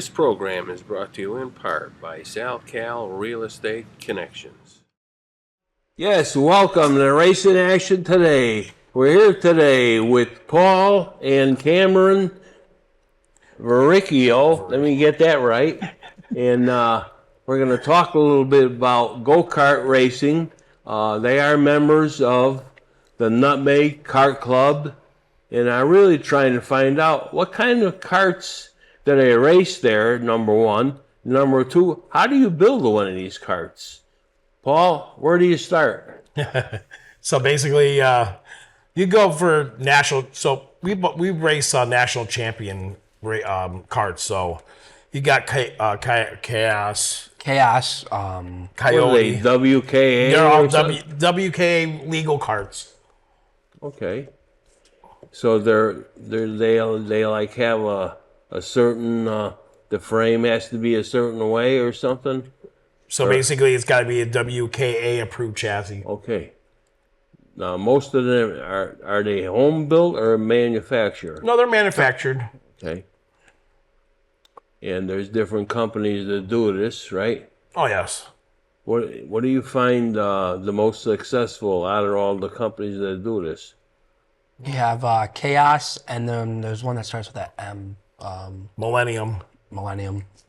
This program is brought to you in part by SalCal Real Estate Connections. Yes, welcome to Racing Action Today. We're here today with Paul and Cameron Vericchio. Let me get that right. And we're going to talk a little bit about go-kart racing. They are members of the Nutmeg Kart Club, and I'm really trying to find out what kind of karts do they race there, number one. Number two, how do you build one of these karts? Paul, where do you start? So basically, you go for national. So we race national champion karts. So you got Chaos, Coyote, WKA. They're all WKA legal karts. Okay. So they like have a certain the frame has to be a certain way or something. So basically, it's got to be a WKA approved chassis. Okay. Now, most of them are they home built or manufactured? No, they're manufactured. Okay. And there's different companies that do this, right? Oh yes. What do you find the most successful out of all the companies that do this? You have Chaos, and then there's one that starts with that M. Millennium.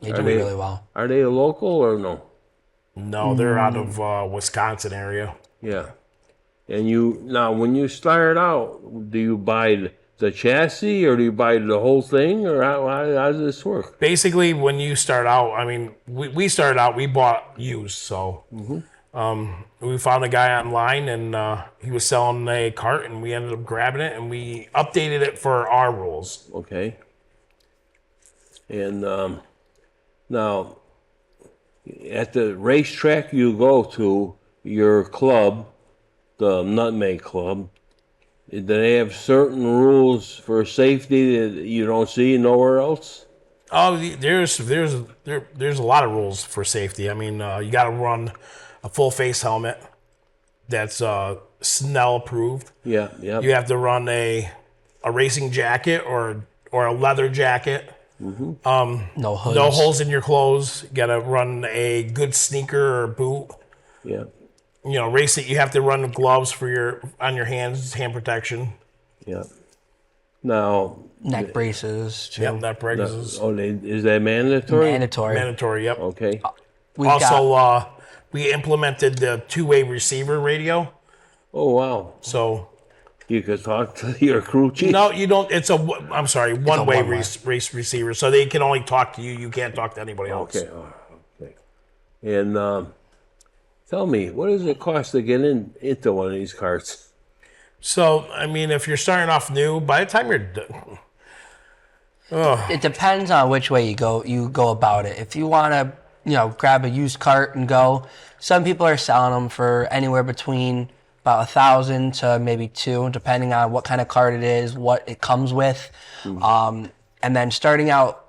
They do really well. Are they local or no? No, they're out of Wisconsin area. Yeah. And when you start out, do you buy the chassis or do you buy the whole thing, or how does this work? Basically, when you start out, I mean, we started out, we bought used, so we found a guy online, and he was selling a cart, and we ended up grabbing it, and we updated it for our rules. Okay. And now, at the racetrack you go to, your club, the Nutmeg Club, do they have certain rules for safety that you don't see nowhere else? Oh, there's a lot of rules for safety. I mean, you got to run a full face helmet that's Snell approved. Yeah. You have to run a racing jacket or a leather jacket. No hoods. No holes in your clothes. You got to run a good sneaker or boot. Yeah. You know, race it. You have to run gloves on your hands, hand protection. Yeah. Now, Neck braces, too. Yep, neck braces. Is that mandatory? Mandatory. Yep. Okay. We implemented the two-way receiver radio. Oh wow! So you could talk to your crew chief. No, you don't. One-way race receiver. So they can only talk to you. You can't talk to anybody else. Okay. And tell me, what does it cost to get into one of these karts? So, I mean, if you're starting off new, by the time you're done... It depends on which way you go about it. If you want to, grab a used cart and go, some people are selling them for anywhere between about $1,000 to maybe $2,000, depending on what kind of cart it is, what it comes with. And then starting out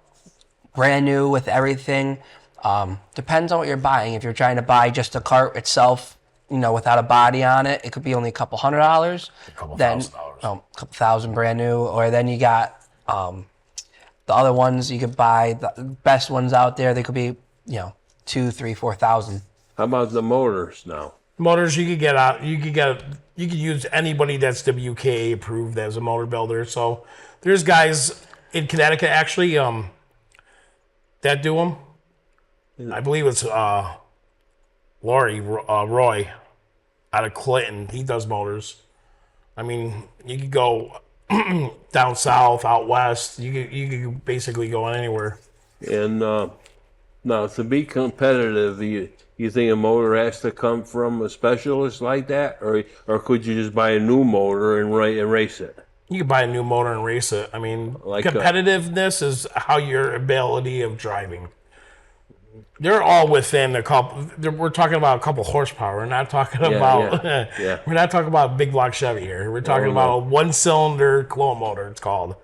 brand new with everything, depends on what you're buying. If you're trying to buy just the cart itself, without a body on it, it could be only a couple $100. A couple couple thousand brand new. Or then you got the other ones you could buy, the best ones out there, they could be, $2,000, $3,000, $4,000. How about the motors now? Motors you could get out. You could use anybody that's WKA approved as a motor builder. So there's guys in Connecticut actually that do them. I believe it's Roy out of Clinton. He does motors. I mean, you could go down south, out west. You could basically go anywhere. And now, to be competitive, you think a motor has to come from a specialist like that, or could you just buy a new motor and race it? You could buy a new motor and race it. I mean, competitiveness is how your ability of driving. They're all within a couple. We're talking about a couple horsepower. We're not talking about. Yeah. We're not talking about a big block Chevy here. We're talking about a one-cylinder clone motor. It's called.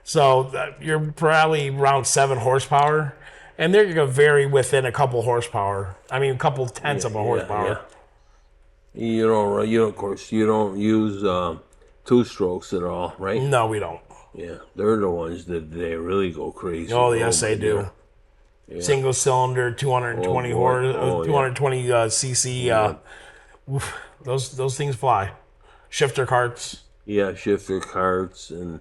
So you're probably around 7 horsepower, and they're going to vary within a couple horsepower. I mean, a couple tenths of a horsepower. Yeah. Of course, you don't use 2-strokes at all, right? No, we don't. Yeah, they're the ones that they really go crazy. Oh, yes, they do. single cylinder, 220 Oh, boy. horse, Oh, yeah. 220 cc. Oof, those things fly. Shifter carts. Yeah, shifter carts, and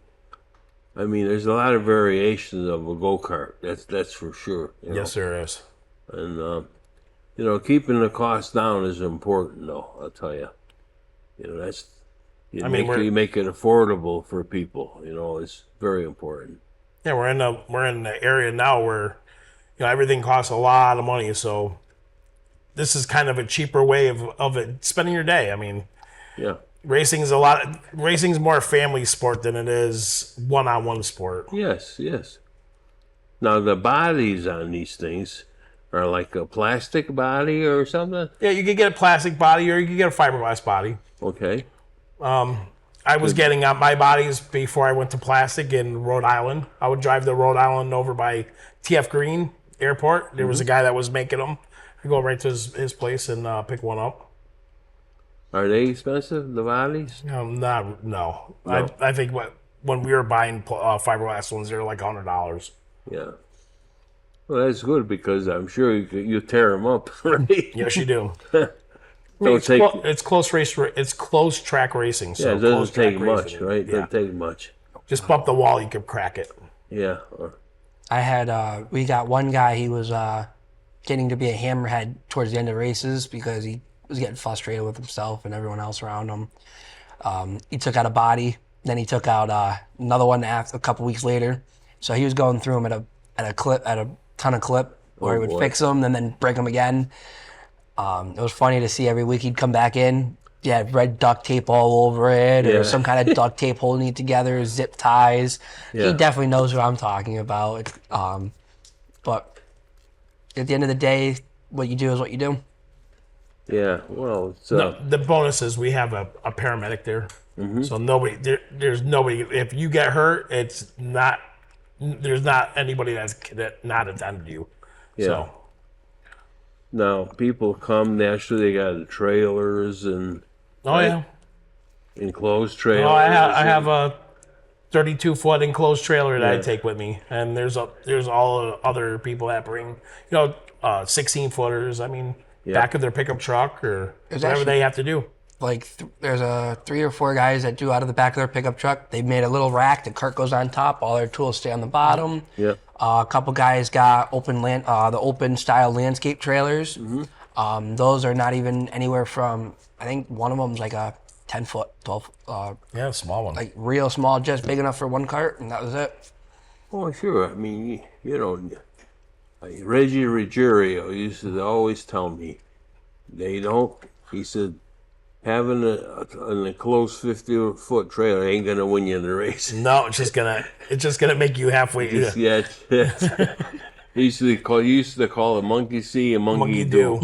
I mean, there's a lot of variations of a go-kart. That's for sure. Yes, there is. And keeping the cost down is important, though. I'll tell you. That's you make it affordable for people. It's very important. Yeah, we're in the area now where everything costs a lot of money. So this is kind of a cheaper way of it spending your day. I mean, Yeah. racing's more a family sport than it is one-on-one sport. Yes, yes. Now the bodies on these things are like a plastic body or something. Yeah, you could get a plastic body or you could get a fiberglass body. Okay. I was getting out my bodies before I went to plastic in Rhode Island. I would drive to Rhode Island over by TF Green Airport. There was a guy that was making them. I go right to his place and pick one up. Are they expensive, the bodies? No. I think when we were buying fiberglass ones, they were like $100. Yeah. Well, that's good because I'm sure you tear them up, right? Yes, you do. It's close track racing. So yeah, it doesn't take much, racing, right? It Yeah. doesn't take much. Just bump the wall, you could crack it. Yeah. I had we got one guy. He was getting to be a hammerhead towards the end of races because he was getting frustrated with himself and everyone else around him. He took out a body, then he took out another one a couple weeks later. So he was going through them at a ton of clip, where he would fix them and then break them again. It was funny to see every week he'd come back in. Yeah, red duct tape all over it, or some kind of duct tape holding it together, zip ties. Yeah. He definitely knows what I'm talking about. But at the end of the day, what you do is what you do. Yeah. Well, it's, The bonus is we have a paramedic there, so there's nobody. If you get hurt, there's not anybody that's not attended to you. Yeah. So now people come naturally. They got the trailers and enclosed trailers. I have a 32-foot enclosed trailer that I take with me, and there's all other people that bring 16-footers. I mean, back of their pickup truck or whatever they have to do. Like there's 3 or 4 guys that do out of the back of their pickup truck. They've made a little rack. The cart goes on top. All their tools stay on the bottom. Yeah. A couple guys got the open style landscape trailers. Those are not even anywhere from, I think one of them's like a 10-foot, 12. Small one. Like real small, just big enough for one cart, and that was it. Oh, sure. I mean, Reggie Ruggiero used to always tell me, he said, having an enclosed 50-foot trailer ain't gonna win you the race. No, it's just gonna make you halfway. Yeah. He used to call it monkey see and monkey do.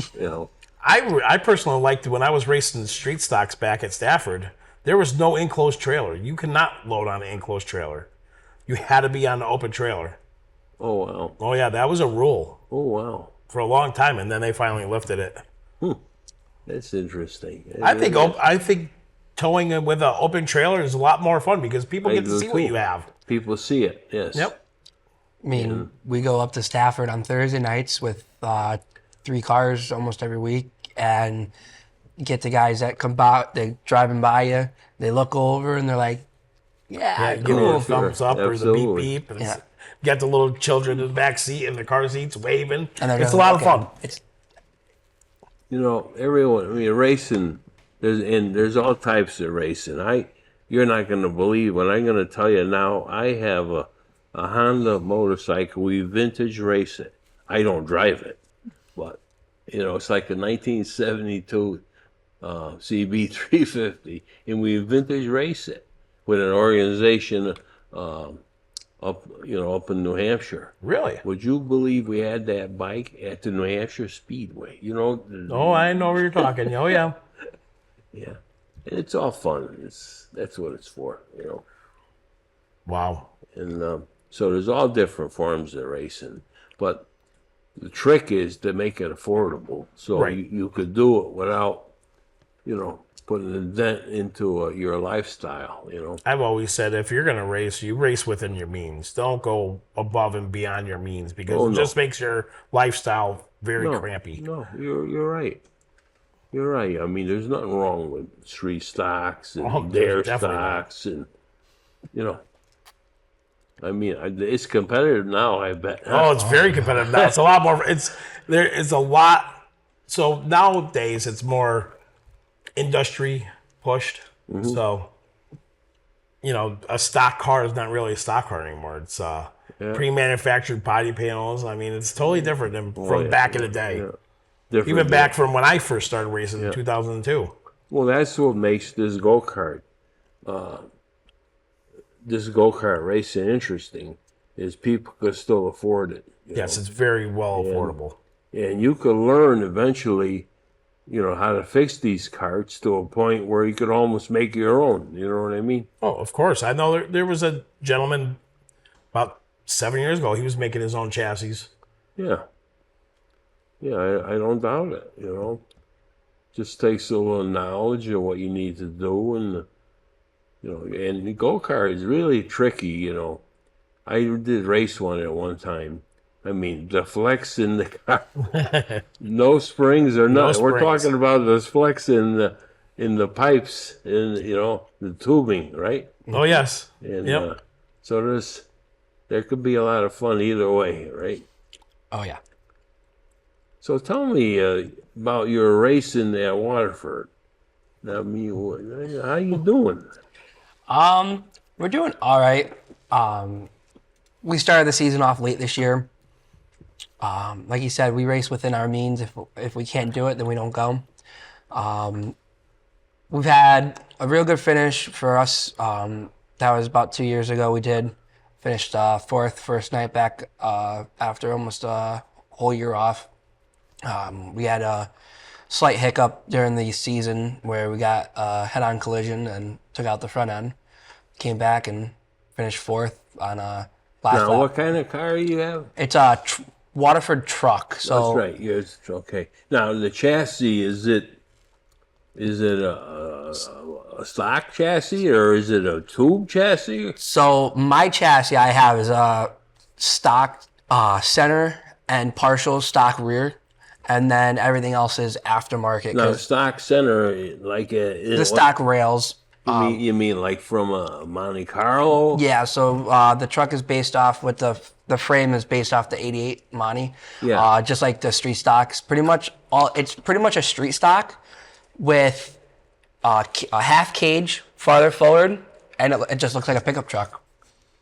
I personally liked it when I was racing street stocks back at Stafford. There was no enclosed trailer. You could not load on an enclosed trailer. You had to be on the open trailer. Oh wow. Oh yeah, that was a rule Oh wow. for a long time, and then they finally lifted it. That's interesting. I think towing it with an open trailer is a lot more fun because people get to see what you have. People see it. Yes. Yep. I mean, we go up to Stafford on Thursday nights with 3 cars almost every week, and get the guys that come by, they're driving by you, they look over and they're like, Yeah, cool. give it a thumbs up Absolutely. or the beep beep. And get the little children in the back seat in the car seats waving. And they're It's a just lot of looking. fun. Everyone. I mean, racing. There's all types of racing. You're not going to believe what I'm going to tell you now. I have a Honda motorcycle. We vintage race it. I don't drive it, but it's like a 1972 CB350, and we vintage race it with an organization up in New Hampshire. Really? Would you believe we had that bike at the New Hampshire Speedway? Oh, I know where you're talking. Oh, yeah. Yeah, it's all fun. That's what it's for, Wow. And so there's all different forms of racing, but the trick is to make it affordable, so Right. you could do it without, putting a dent into your lifestyle. You know. I've always said if you're gonna race, you race within your means. Don't go above and beyond your means because it just makes your lifestyle very crampy. No, you're right. You're right. I mean, there's nothing wrong with street stocks and dare definitely not. stocks, and you know. I mean, it's competitive now. I bet. Oh, it's very competitive now. It's a lot more. It's a lot. So nowadays, it's more industry pushed. So, a stock car is not really a stock car anymore. It's pre-manufactured body panels. I mean, it's totally different than from back in the day. Yeah. Different Even back from when I first started racing in 2002. Well, that's what makes this go-kart racing interesting. Is people could still afford it. Yes, it's very well affordable. And you could learn eventually, how to fix these carts to a point where you could almost make your own. You know what I mean? Oh, of course. I know there was a gentleman about 7 years ago. He was making his own chassis. Yeah. Yeah, I don't doubt it. Just takes a little knowledge of what you need to do, and and the go-kart is really tricky. I did race one at one time. I mean, the flex in the car, no springs or nothing. We're talking about the flex in the pipes and the tubing, right? Oh yes. And so there could be a lot of fun either way, right? Oh yeah. So tell me about your racing at Waterford. I mean, how you doing? We're doing all right. We started the season off late this year. Like you said, we race within our means. If we can't do it, then we don't go. We've had a real good finish for us. That was about 2 years ago. We finished fourth first night back after almost a whole year off. We had a slight hiccup during the season where we got a head-on collision and took out the front end. Came back and finished fourth on a last lap. Now, what kind of car you have? It's a Waterford truck. So that's right. Yes. Okay. Now, the chassis, is it a stock chassis or is it a tube chassis? So my chassis I have is a stock center and partial stock rear. And then everything else is aftermarket. Now, stock center, like the stock rails. You mean like from a Monte Carlo? Yeah. So the truck is based off with the frame is based off the '88 Monte. Yeah. Just like the street stocks, it's pretty much a street stock with a half cage farther forward, and it just looks like a pickup truck.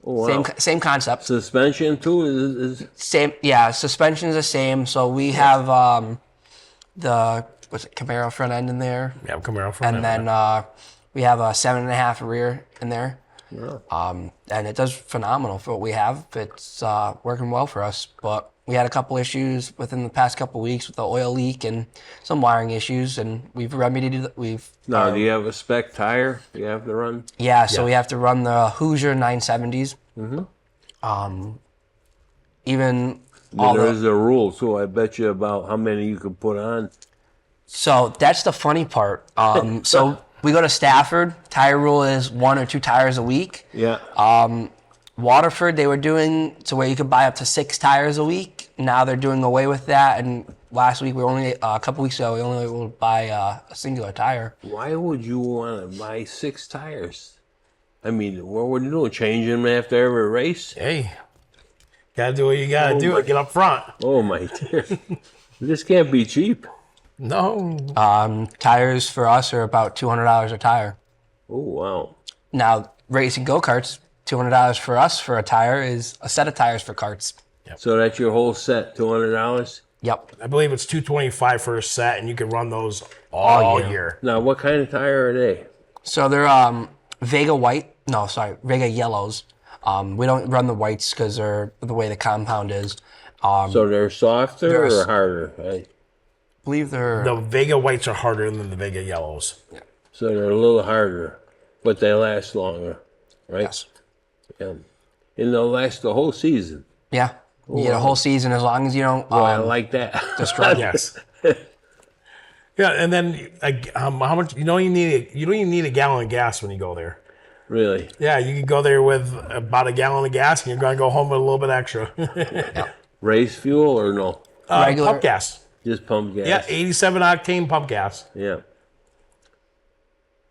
Oh, wow. Same concept. Suspension too is same. Yeah, suspension's the same. So we have the Camaro front end in there. Yeah, Camaro front end. And then we have a 7.5 rear in there. Yeah. And it does phenomenal for what we have. It's working well for us. But we had a couple issues within the past couple weeks with the oil leak and some wiring issues, and we've remedied it. Now, do you have a spec tire you have to run? Yeah, so we have to run the Hoosier 970s. Even There's a rule, so I bet you about how many you can put on. So that's the funny part. So we go to Stafford. Tire rule is 1 or 2 tires a week. Yeah. Waterford, they were doing to where you could buy up to 6 tires a week. Now they're doing away with that. And last week, a couple weeks ago, we only were able to buy a singular tire. Why would you want to buy 6 tires? I mean, what would you do? Change them after every race? Hey, gotta do what you gotta do. Get up front. Oh my dear, this can't be cheap. No. Tires for us are about $200 a tire. Oh wow. Now racing go-karts, $200 for us for a tire is a set of tires for karts. Yep. So that's your whole set, $200? Yep. I believe it's $225 for a set, and you can run those all year. Now, what kind of tire are they? So they're Vega yellows. We don't run the whites because they're the way the compound is. So they're softer or harder? I believe The Vega whites are harder than the Vega yellows. Yeah. So they're a little harder, but they last longer, right? Yes. Yeah. And they'll last the whole season. Yeah. You get a whole season as long as you don't. I like that. Destroy. Yes. Yeah, and then how much? You don't even need a gallon of gas when you go there. Really? Yeah, you can go there with about a gallon of gas, and you're going to go home with a little bit extra. Race fuel or no? Regular Pump gas. Just pump gas? Yeah, 87 octane pump gas. Yeah.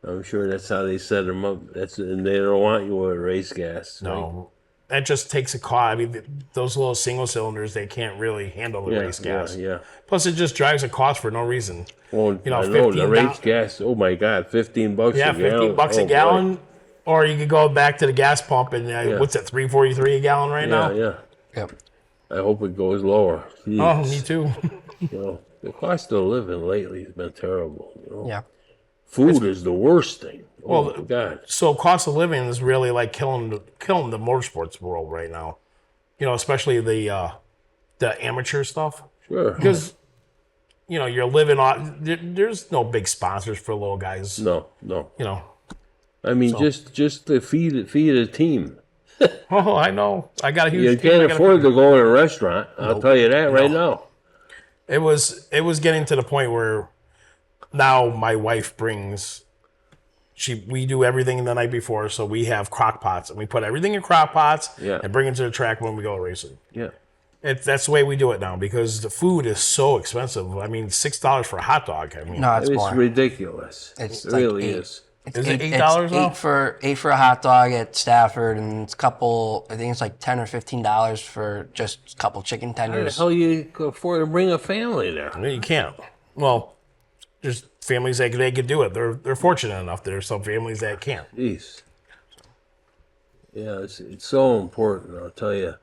I'm sure that's how they set them up. And they don't want you with race gas. Right? No, that just takes a cost. I mean, those little single cylinders, they can't really handle the race gas. Yeah. Plus, it just drives a cost for no reason. Well, You know, I know the 15 race gas. Oh my God, $15 Yeah, a gallon. 15 bucks a Oh, gallon. boy. Or you could go back to the gas pump and what's it, $3.43 a gallon right now? Yeah. Yep. I hope it goes lower. Oh, Jeez. me too. You know, the cost of living lately has been terrible. You know? Yeah. Food is the worst thing. Oh Well, my God. So cost of living is really like killing the motorsports world right now. You know, especially the amateur stuff. Sure. Because you're living on. There's no big sponsors for little guys. No. You know. I mean, just to feed a team. Oh, I know. I got a huge. You team. can't afford to go in a restaurant. I'll tell you that right now. It was getting to the point where now my wife brings. We do everything the night before, so we have crock pots and we put everything in crock pots and bring it to the track when we go racing. Yeah. That's the way we do it now because the food is so expensive. I mean, $6 for a hot dog. I mean, No, it's It's more. ridiculous. It's It like really eight. is. It's Is it eight- $8 it's now? eight for a hot dog at Stafford, and it's a couple. I think it's like $10 or $15 for just a couple chicken How the tenders. hell you could afford to bring a family there? you can't. Well, there's families that they could do it. They're fortunate enough. There's some families that can't. Jeez. Yeah, it's so important, I'll tell you.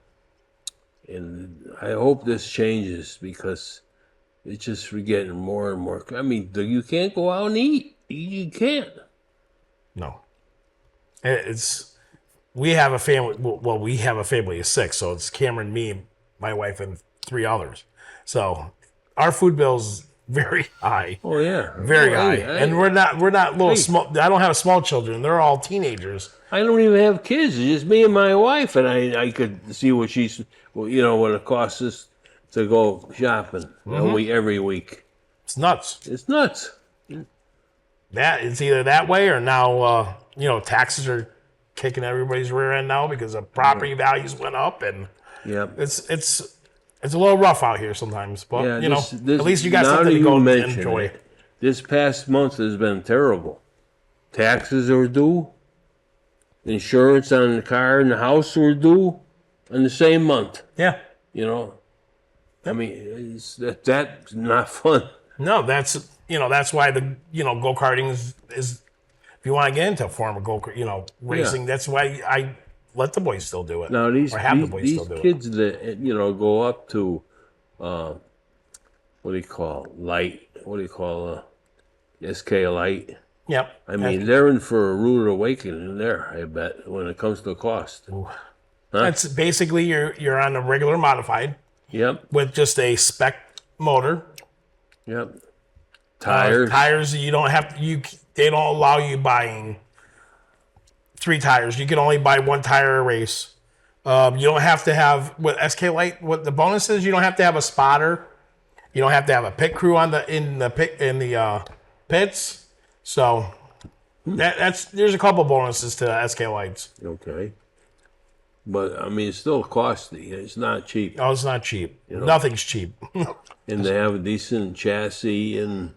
And I hope this changes because it's just getting more and more. I mean, you can't go out and eat. You can't. No. We have a family. Well, we have a family of 6, so it's Cameron, me, my wife, and 3 others. So our food bill's very high. Oh yeah, Very Oh, high, hey, and we're not little small. I don't have small children; they're all teenagers. I don't even have kids. It's just me and my wife, and I could see what she's, what it costs us to go shopping every week. It's nuts. It's nuts. That it's either that way or now taxes are kicking everybody's rear end now because the property values went up, and Yeah. it's a little rough out here sometimes. But Yeah, at least you got now something that to go you and mention enjoy. it, this past month has been terrible. Taxes are due. Insurance on the car and the house were due in the same month. Yeah. I mean, that's not fun. No, that's why the go karting is if you want to get into a form of racing, that's why I let the boys still do it. Now the boys these still do it. kids that go up to what do you call light? What do you call SK light? Yep. I mean, they're in for a rude awakening there. I bet when it comes to cost. That's basically you're on a regular modified Yep. with just a spec motor. Yep. Tires. Tires you don't have they don't allow you buying 3 tires. You can only buy 1 tire a race. You don't have to have with SK Light. What the bonus is, you don't have to have a spotter. You don't have to have a pit crew in the pits. So there's a couple bonuses to SK Lights. Okay. But I mean, it's still costly. It's not cheap. Oh, it's not cheap. Nothing's cheap. And they have a decent chassis, and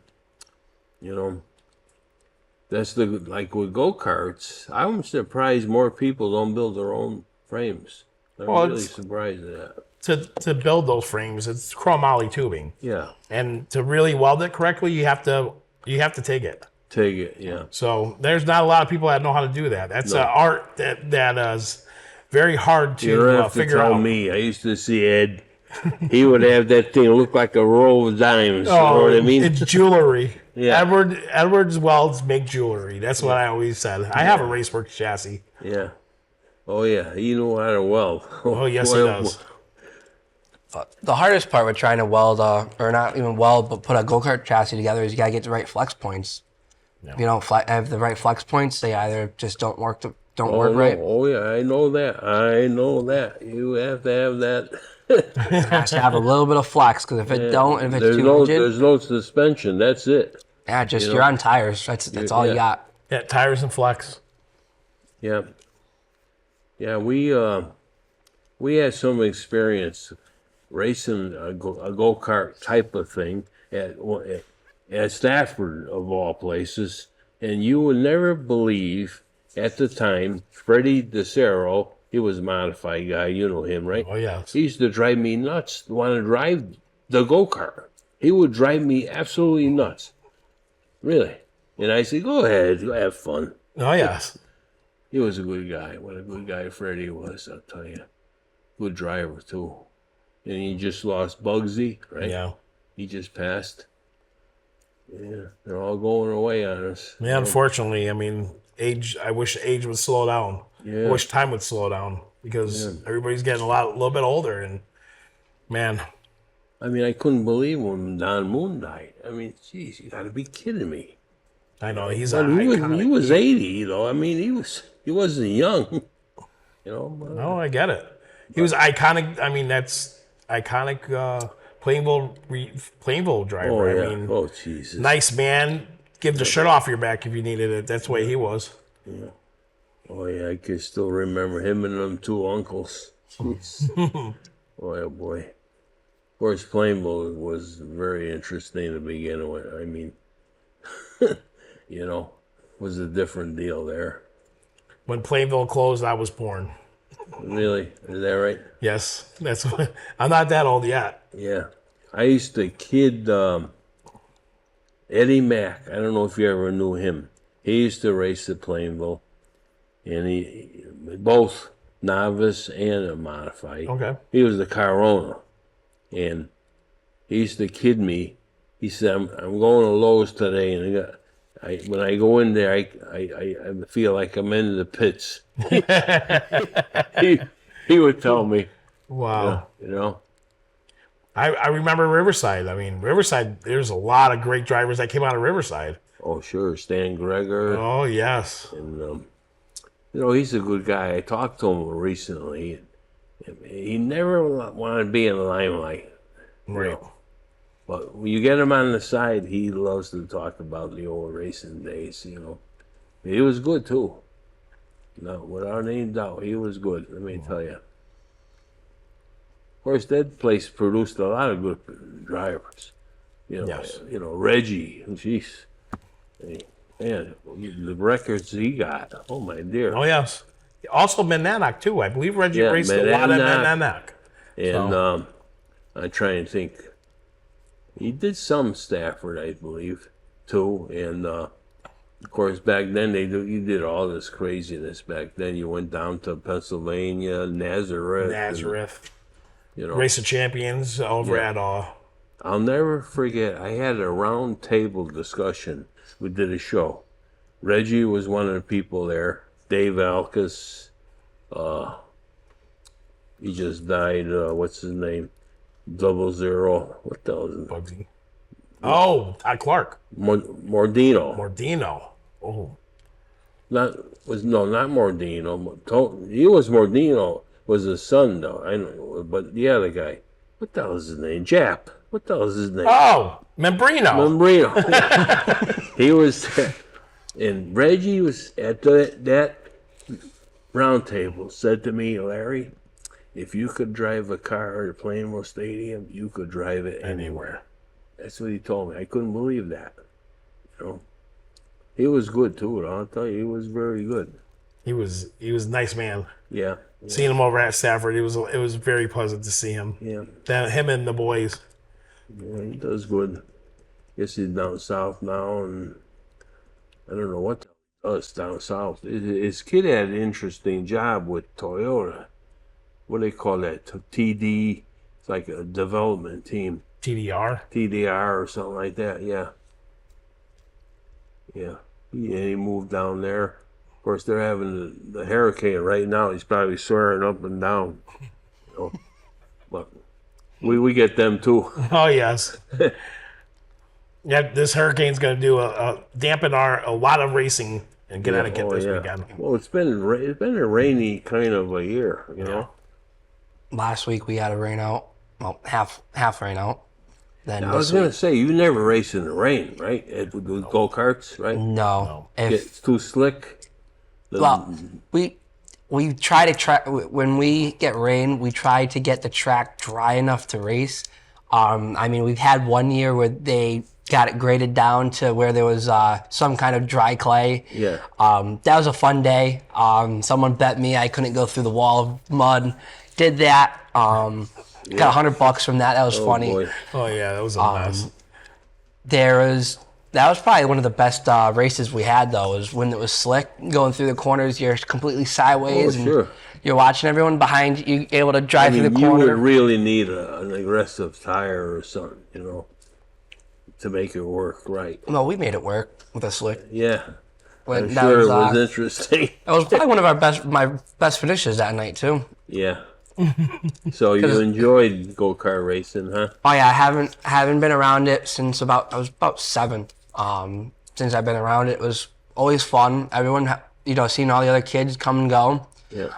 that's like with go-karts. I'm surprised more people don't build their own frames. I'm really surprised at that. To build those frames, it's chromoly tubing, Yeah, and to really weld it correctly, you have to take it. take it. Yeah, So there's not a lot of people that know how to do that. That's an art that is very hard you don't to have to figure tell out. me. I used to see Ed. He would have that thing look like a row of diamonds. You know what I mean? It's jewelry. Yeah. Edwards welds make jewelry. That's what I always said. I have a Raceworks chassis. Yeah. Oh yeah, he knew how to weld. Oh yes, he does. The hardest part with trying to weld, or not even weld, but put a go-kart chassis together is you gotta get the right flex points. If you don't have the right flex points, they either just don't work Oh, right. no. Oh yeah, I know that. You have to have that. It has to have a little bit of flex because if it don't, if it's too rigid, there's no suspension. That's it. yeah, just you're on tires. That's all you got. Yeah, tires and flex. Yeah. Yeah, we had some experience racing a go-kart type of thing at Stafford, of all places. And you would never believe, at the time, Freddie DeCero, he was a modified guy, you know him, right? Oh, yes. He used to drive me nuts, want to drive the go-kart. He would drive me absolutely nuts. Really. And I said, go ahead, have fun. Oh, yes. He was a good guy. What a good guy Freddie was, I'll tell you. Good driver, too. And he just lost Bugsy, right? Yeah. He just passed. Yeah, they're all going away on us. Yeah, unfortunately, I mean, I wish age would slow down. Yeah. I wish time would slow down because everybody's getting a little bit older. And, man. I mean, I couldn't believe when Don Moon died. I mean, geez, you got to be kidding me. I know, he's But iconic. he was 80, though. I mean, he wasn't young. No, I get it. He was iconic. I mean, that's iconic Plainville driver. Oh, yeah. I mean, Oh, Jesus. nice man. Give the shirt off your back if you needed it. That's the way he was. Oh, yeah, I can still remember him and them two uncles. Jeez. Boy, oh, boy. Of course, Plainville was very interesting to begin with. I mean, was a different deal there. When Plainville closed, I was born. Really? Is that right? Yes, that's what, I'm not that old yet. Yeah. I used to kid Eddie Mack. I don't know if you ever knew him. He used to race at Plainville. And he both novice and a modified. Okay. He was the car owner. And he used to kid me. He said, I'm going to Lowe's today, and when I go in there, I feel like I'm in the pits. he would tell me. Wow. I I remember Riverside. I mean, Riverside, there's a lot of great drivers that came out of Riverside. Oh, sure. Stan Greger. Oh, yes. And, he's a good guy. I talked to him recently. He never wanted to be in the limelight. Right. But when you get him on the side, he loves to talk about the old racing days, He was good, too. No, without any doubt, he was good, let me tell you. Of course, that place produced a lot of good drivers. Yes. Reggie, jeez. Man, the records he got, oh, my dear. Oh, yes. Also, Monadnock, too. I believe Reggie raced a lot at Monadnock. And I'm trying to think. He did some Stafford, I believe, too. And, of course, back then, you did all this craziness. Back then, you went down to Pennsylvania, Nazareth. And, Race of Champions over at... I'll never forget, I had a round table discussion. We did a show. Reggie was one of the people there. Dave Alkus. He just died. What's his name? 00. What the hell is it? Bugsy. Oh, Todd Clark. Mordino. Oh. Not Mordino. He was Mordino. Was his son though. I know, but the other guy. What the hell is his name? Jap. What the hell is his name? Oh, Membrino. He was there. And Reggie was at that round table. Said to me, Larry, if you could drive a car at Plainville Stadium, you could drive it anywhere. That's what he told me. I couldn't believe that. He was good too. I'll tell you, he was very good. He was a nice man. Yeah. Seeing him over at Stafford, it was very pleasant to see him. Yeah. Him and the boys. Yeah, he does good. Guess he's down south now, and I don't know what he does down south. His kid had an interesting job with Toyota. What do they call that? TD. It's like a development team. TDR or something like that. Yeah. Yeah. He moved down there. Of course, they're having the hurricane right now. He's probably swearing up and down. But we get them too. Oh, yes. Yeah, this hurricane's going to do dampen a lot of racing in Connecticut this weekend. Well, it's been a rainy kind of a year, last week we had a rain out. Well, half rain out. Then I was this going week, to say, you never race in the rain, right? With go-karts, right? no. It's too slick. Well, we try to track when we get rain. We try to get the track dry enough to race. I mean, we've had one year where they got it graded down to where there was some kind of dry clay. Yeah. That was a fun day. Someone bet me I couldn't go through the wall of mud. Did that. Got $100 from that. That was funny. Boy. Oh yeah, that was a mess. That was probably one of the best races we had, though, was when it was slick. Going through the corners, you're completely sideways. Oh, sure. And you're watching everyone behind you, able to drive through the You corner. would really need an aggressive tire or something, to make it work right. No, we made it work with a slick. Yeah. When I'm that sure was, it was interesting. It was probably one of my best finishes that night, too. Yeah. So you enjoyed go-kart racing, huh? Oh, yeah, I haven't been around it since I was about 7. Since I've been around it, it was always fun. Everyone, seeing all the other kids come and go. Yeah.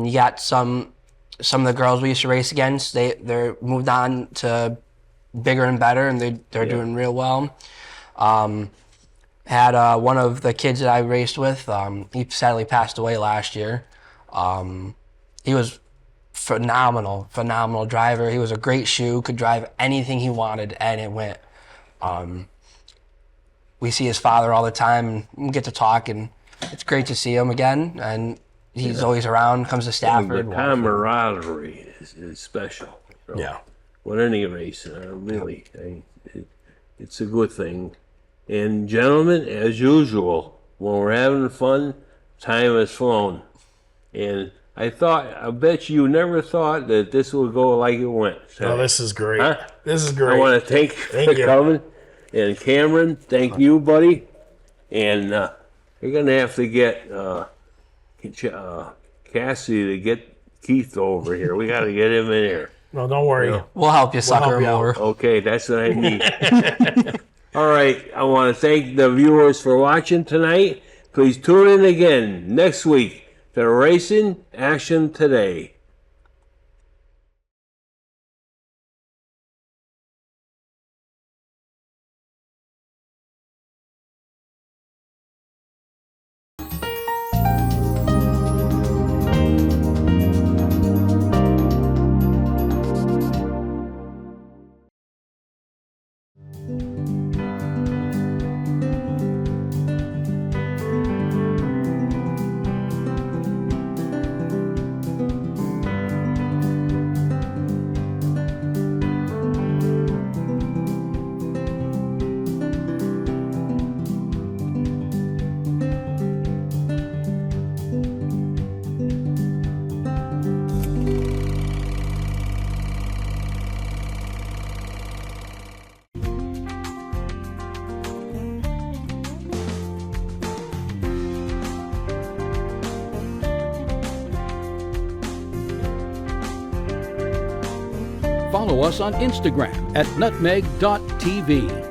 You got some of the girls we used to race against. They're moved on to bigger and better, and they're doing real well. Had one of the kids that I raced with. He sadly passed away last year. He was phenomenal driver. He was a great shoe. Could drive anything he wanted, and it went. We see his father all the time, and we get to talk, and it's great to see him again. And he's always around. Comes to Stafford. The camaraderie is special. Yeah. With any race, really, it's a good thing. And gentlemen, as usual, when we're having fun, time has flown. And I bet you never thought that this would go like it went. Oh, this is great. Huh? This is great. I want to thank you for coming. And Cameron, thank you, buddy. And you're going to have to get Cassie to get Keith over here. We got to get him in here. No, don't worry. We'll help you sucker him over. Okay, that's what I need. All right, I want to thank the viewers for watching tonight. Please tune in again next week to Racing Action Today. Follow us on Instagram at nutmeg.tv.